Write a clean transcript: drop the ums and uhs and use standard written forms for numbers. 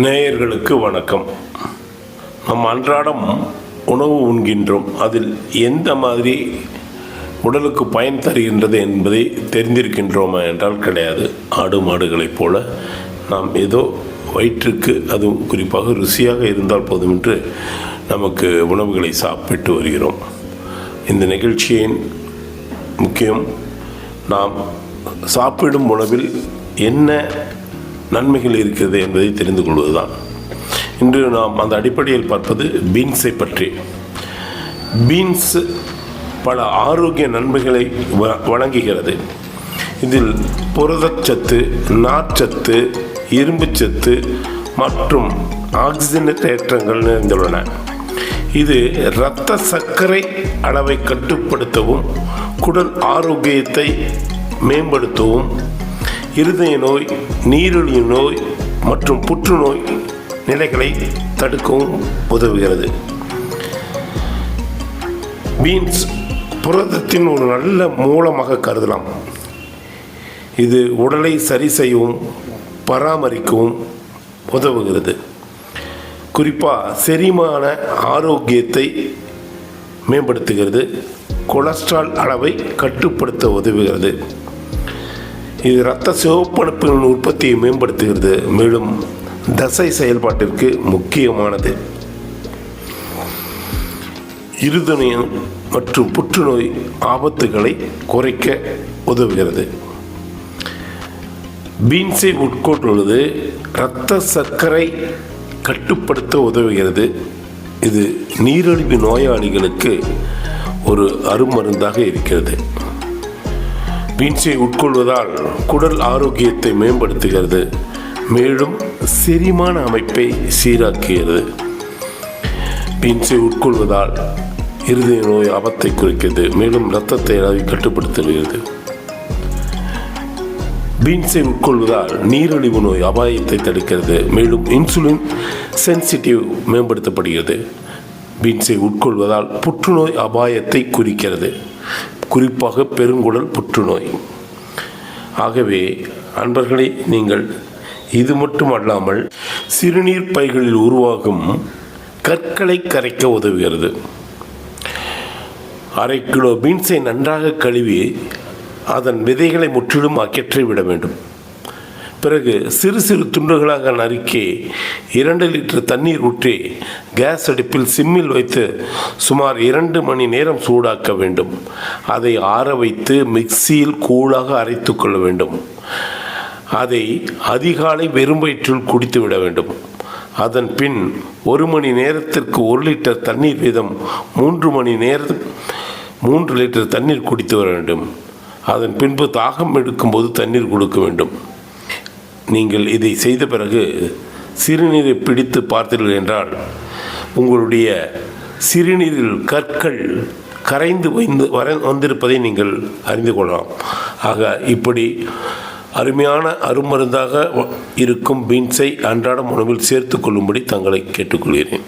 நேயர்களுக்கு வணக்கம். நம் அன்றாடம் உணவு உண்கின்றோம். அதில் எந்த மாதிரி உடலுக்கு பயன் தருகின்றது என்பதை தெரிந்திருக்கின்றோமா என்றால் கிடையாது. ஆடு மாடுகளைப் போல நாம் ஏதோ வயிற்றுக்கு, அதுவும் குறிப்பாக ருசியாக இருந்தால் போதும் என்று நமக்கு உணவுகளை சாப்பிட்டு வருகிறோம். இந்த நிகழ்ச்சியின் முக்கியம், நாம் சாப்பிடும் உணவில் என்ன நன்மைகள் இருக்கிறது என்பதை தெரிந்து கொள்வதுதான். இன்று நாம் அந்த அடிப்படையில் பார்ப்பது பீன்ஸை பற்றி. பீன்ஸ் பல ஆரோக்கிய நன்மைகளை வழங்குகிறது. இதில் புரதச்சத்து, நார்ச்சத்து, இரும்புச்சத்து மற்றும் ஆக்சிஜனேற்றங்கள் நிறைந்துள்ளன. இது இரத்த சர்க்கரை அளவை கட்டுப்படுத்தவும், குடல் ஆரோக்கியத்தை மேம்படுத்தவும், இருதய நோய், நீரிழிவு நோய் மற்றும் புற்றுநோய் நிலைகளை தடுக்கவும் உதவுகிறது. பீன்ஸ் புரதத்தின் ஒரு நல்ல மூலமாக கருதலாம். இது உடலை சரி செய்யவும் பராமரிக்கவும் உதவுகிறது. குறிப்பாக செரிமான ஆரோக்கியத்தை மேம்படுத்துகிறது, கொலஸ்ட்ரால் அளவை கட்டுப்படுத்த உதவுகிறது. இது இரத்த சிவப்பணுக்களின் உற்பத்தியை மேம்படுத்துகிறது, மேலும் தசை செயல்பாட்டிற்கு முக்கியமானது. இருதயம் மற்றும் புற்றுநோய் ஆபத்துகளை குறைக்க உதவுகிறது. பீன்ஸை உட்கொள்வது இரத்த சர்க்கரை கட்டுப்படுத்த உதவுகிறது. இது நீரிழிவு நோயாளிகளுக்கு ஒரு அருமருந்தாக இருக்கிறது. பீன்ஸை உட்கொள்வதால் குடல் ஆரோக்கியத்தை மேம்படுத்துகிறது, மேலும் செரிமான அமைப்பை சீராக்குகிறது. பீன்ஸை உட்கொள்வதால் இருதய நோய் ஆபத்தை குறைக்கிறது, மேலும் இரத்தத்தை அளவை கட்டுப்படுத்துகிறது. பீன்ஸை உட்கொள்வதால் நீரிழிவு நோய் அபாயத்தை தடுக்கிறது, மேலும் இன்சுலின் சென்சிட்டிவ் மேம்படுத்தப்படுகிறது. பீன்ஸை உட்கொள்வதால் புற்றுநோய் அபாயத்தை குறிக்கிறது, குறிப்பாக பெருங்குடல் புற்றுநோய். ஆகவே அன்பர்களே, நீங்கள் இது மட்டுமல்லாமல் சிறுநீர் பைகளில் உருவாகும் கற்களை கரைக்க உதவுகிறது. 1/2 கிலோ பீன்ஸை நன்றாக கழுவி அதன் விதைகளை முற்றிலும் அகற்றிவிட வேண்டும். பிறகு சிறு சிறு துண்டுகளாக நறுக்கி 2 லிட்டர் தண்ணீர் ஊற்றி கேஸ் அடுப்பில் சிம்மில் வைத்து சுமார் 2 மணி நேரம் சூடாக்க வேண்டும். அதை ஆற வைத்து மிக்சியில் கூழாக அரைத்து கொள்ள வேண்டும். அதை அதிகாலை வெறும் வயிற்றில் குடித்து விட வேண்டும். அதன் பின் 1 மணி நேரத்திற்கு 1 லிட்டர் தண்ணீர் வீதம் 3 லிட்டர் தண்ணீர் குடித்து வர வேண்டும். அதன் பின்பு தாகம் எடுக்கும்போது தண்ணீர் கொடுக்க வேண்டும். நீங்கள் இதை செய்த பிறகு சிறுநீரை பிடித்து பார்த்தீர்கள் என்றால் உங்களுடைய சிறுநீரில் கற்கள் கரைந்து வந்திருப்பதை நீங்கள் அறிந்து கொள்ளலாம். ஆக இப்படி அருமையான அருமருந்தாக இருக்கும் பீன்ஸை அன்றாடம் உணவில் சேர்த்து கொள்ளும்படி தங்களை கேட்டுக்கொள்கிறேன்.